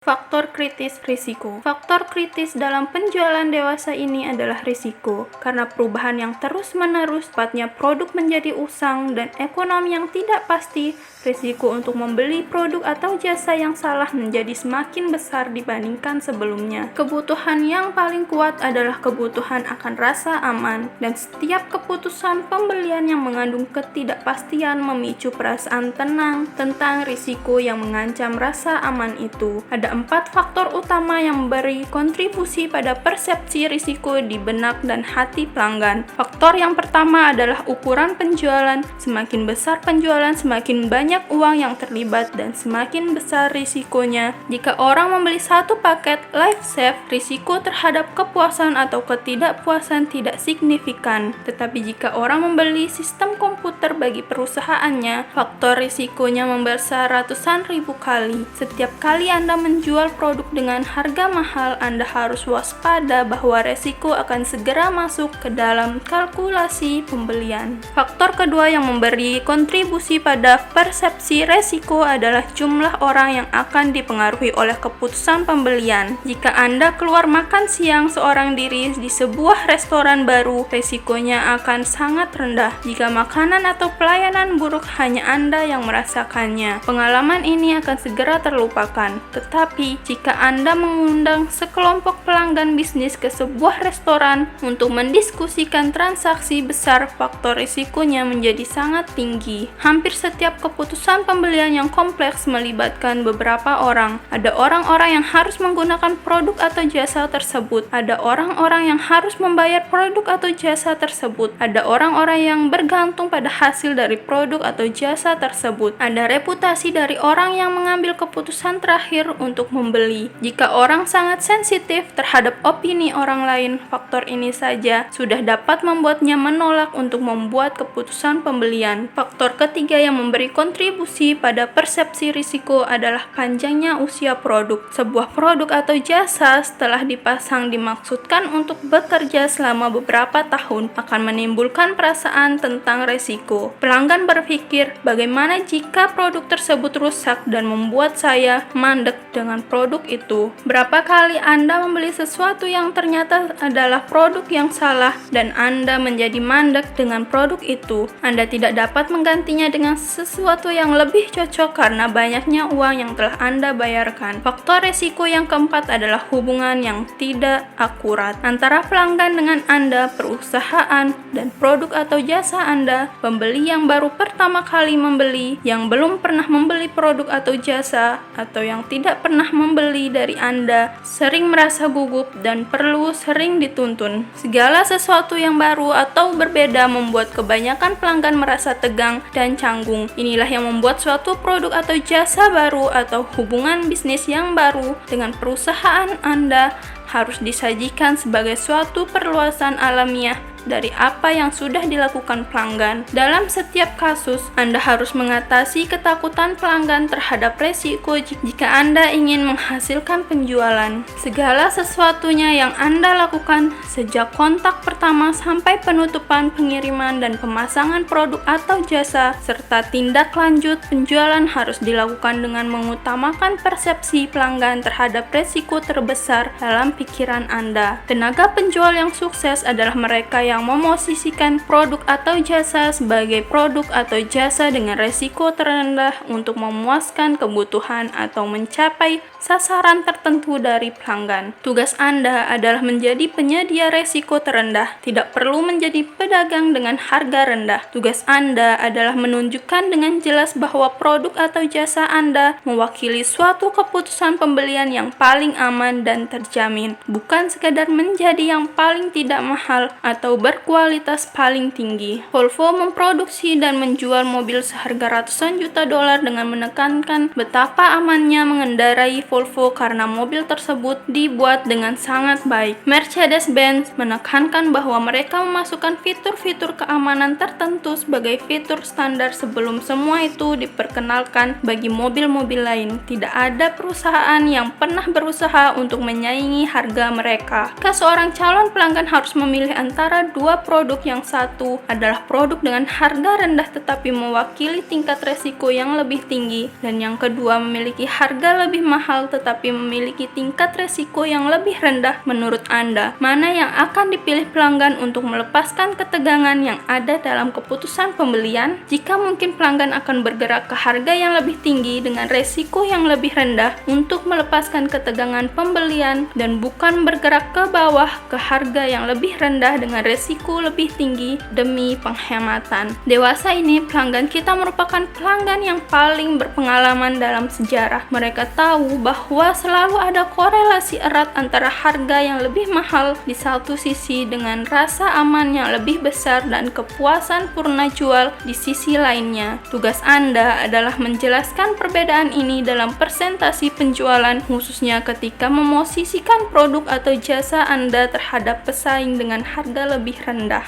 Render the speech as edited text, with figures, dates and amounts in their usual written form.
Faktor kritis risiko. Faktor kritis dalam penjualan dewasa ini adalah risiko, karena perubahan yang terus-menerus, cepatnya produk menjadi usang, dan ekonomi yang tidak pasti. Risiko untuk membeli produk atau jasa yang salah menjadi semakin besar dibandingkan sebelumnya. Kebutuhan yang paling kuat adalah kebutuhan akan rasa aman, dan setiap keputusan pembelian yang mengandung ketidakpastian memicu perasaan tenang tentang risiko yang mengancam rasa aman itu. Ada 4 faktor utama yang memberi kontribusi pada persepsi risiko di benak dan hati pelanggan. Faktor yang pertama adalah ukuran penjualan. Semakin besar penjualan, semakin banyak uang yang terlibat dan semakin besar risikonya. Jika orang membeli satu paket LifeSafe, risiko terhadap kepuasan atau ketidakpuasan tidak signifikan. Tetapi jika orang membeli sistem komputer bagi perusahaannya, faktor risikonya membesar ratusan ribu kali. Setiap kali Anda menjual produk dengan harga mahal, Anda harus waspada bahwa risiko akan segera masuk ke dalam kalkulasi pembelian. Faktor kedua yang memberi kontribusi pada persepsi risiko adalah jumlah orang yang akan dipengaruhi oleh keputusan pembelian. Jika Anda keluar makan siang seorang diri di sebuah restoran baru, risikonya akan sangat rendah. Jika makanan atau pelayanan buruk, hanya Anda yang merasakannya. Pengalaman ini akan segera terlupakan. Tetapi, jika Anda mengundang sekelompok pelanggan bisnis ke sebuah restoran untuk mendiskusikan transaksi besar, faktor risikonya menjadi sangat tinggi. Hampir setiap keputusan pembelian yang kompleks melibatkan beberapa orang. Ada orang-orang yang harus menggunakan produk atau jasa tersebut. Ada orang-orang yang harus membayar produk atau jasa tersebut. Ada orang-orang yang bergantung pada hasil dari produk atau jasa tersebut. Ada reputasi dari orang yang mengambil keputusan terakhir untuk membeli. Jika orang sangat sensitif terhadap opini orang lain, faktor ini saja sudah dapat membuatnya menolak untuk membuat keputusan pembelian. Faktor ketiga yang memberi kontribusi pada persepsi risiko adalah panjangnya usia produk. Sebuah produk atau jasa setelah dipasang dimaksudkan untuk bekerja selama beberapa tahun akan menimbulkan perasaan tentang risiko. Pelanggan berpikir, bagaimana jika produk tersebut rusak dan membuat saya mandek dengan produk itu? Berapa kali Anda membeli sesuatu yang ternyata adalah produk yang salah dan Anda menjadi mandek dengan produk itu? Anda tidak dapat menggantinya dengan sesuatu yang lebih cocok karena banyaknya uang yang telah Anda bayarkan. Faktor risiko yang keempat adalah hubungan yang tidak akurat antara pelanggan dengan Anda, perusahaan, dan produk atau jasa Anda. Pembeli yang baru pertama kali membeli, yang belum pernah membeli produk atau jasa, atau yang tidak pernah membeli dari Anda, sering merasa gugup dan perlu sering dituntun. Segala sesuatu yang baru atau berbeda membuat kebanyakan pelanggan merasa tegang dan canggung. Inilah yang membuat suatu produk atau jasa baru atau hubungan bisnis yang baru dengan perusahaan Anda harus disajikan sebagai suatu perluasan alamiah dari apa yang sudah dilakukan pelanggan. Dalam setiap kasus, Anda harus mengatasi ketakutan pelanggan terhadap resiko jika Anda ingin menghasilkan penjualan. Segala sesuatunya yang Anda lakukan, sejak kontak pertama sampai penutupan pengiriman dan pemasangan produk atau jasa, serta tindak lanjut penjualan harus dilakukan dengan mengutamakan persepsi pelanggan terhadap resiko terbesar dalam pikiran Anda. Tenaga penjual yang sukses adalah mereka yang memosisikan produk atau jasa sebagai produk atau jasa dengan resiko terendah untuk memuaskan kebutuhan atau mencapai sasaran tertentu dari pelanggan. Tugas Anda adalah menjadi penyedia resiko terendah, tidak perlu menjadi pedagang dengan harga rendah. Tugas Anda adalah menunjukkan dengan jelas bahwa produk atau jasa Anda mewakili suatu keputusan pembelian yang paling aman dan terjamin, bukan sekadar menjadi yang paling tidak mahal atau berkualitas paling tinggi. Volvo memproduksi dan menjual mobil seharga ratusan juta dolar dengan menekankan betapa amannya mengendarai Volvo karena mobil tersebut dibuat dengan sangat baik. Mercedes-Benz menekankan bahwa mereka memasukkan fitur-fitur keamanan tertentu sebagai fitur standar sebelum semua itu diperkenalkan bagi mobil-mobil lain. Tidak ada perusahaan yang pernah berusaha untuk menyaingi harga mereka. Jika seorang calon pelanggan harus memilih antara dua produk yang satu adalah produk dengan harga rendah tetapi mewakili tingkat resiko yang lebih tinggi, dan yang kedua memiliki harga lebih mahal tetapi memiliki tingkat resiko yang lebih rendah. Menurut Anda, mana yang akan dipilih pelanggan untuk melepaskan ketegangan yang ada dalam keputusan pembelian? Jika mungkin, pelanggan akan bergerak ke harga yang lebih tinggi dengan resiko yang lebih rendah untuk melepaskan ketegangan pembelian, dan bukan bergerak ke bawah ke harga yang lebih rendah dengan resiko lebih tinggi demi penghematan. Dewasa ini, pelanggan kita merupakan pelanggan yang paling berpengalaman dalam sejarah. Mereka tahu bahwa selalu ada korelasi erat antara harga yang lebih mahal di satu sisi dengan rasa aman yang lebih besar dan kepuasan purna jual di sisi lainnya. Tugas Anda adalah menjelaskan perbedaan ini dalam presentasi penjualan, khususnya ketika memosisikan produk atau jasa Anda terhadap pesaing dengan harga lebih rendah.